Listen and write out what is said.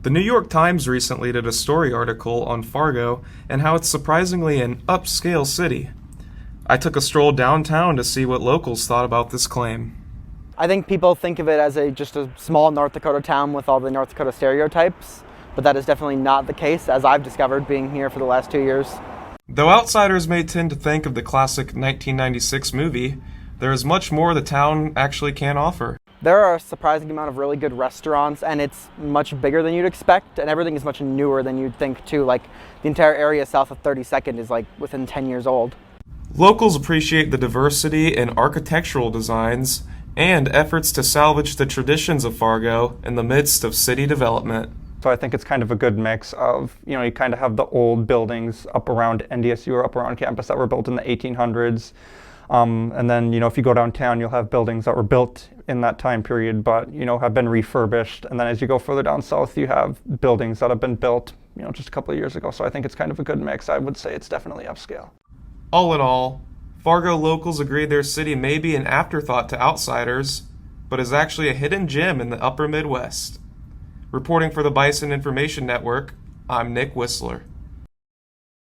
The New York Times recently did a story article on Fargo and how it's surprisingly an upscale city. I took a stroll downtown to see what locals thought about this claim. I think people think of it as just a small North Dakota town with all the North Dakota stereotypes, but that is definitely not the case, as I've discovered being here for the last 2 years. Though outsiders may tend to think of the classic 1996 movie, there is much more the town actually can offer. There are a surprising amount of really good restaurants, and it's much bigger than you'd expect, and everything is much newer than you'd think too. Like, the entire area south of 32nd is like within 10 years old. Locals appreciate the diversity in architectural designs and efforts to salvage the traditions of Fargo in the midst of city development. So I think it's kind of a good mix of, you kind of have the old buildings up around NDSU or up around campus that were built in the 1800s. And then, if you go downtown, you'll have buildings that were built in that time period, but, have been refurbished. And then as you go further down south, you have buildings that have been built, just a couple of years ago. So I think it's kind of a good mix. I would say it's definitely upscale. All in all, Fargo locals agree their city may be an afterthought to outsiders, but is actually a hidden gem in the upper Midwest. Reporting for the Bison Information Network, I'm Nick Whistler.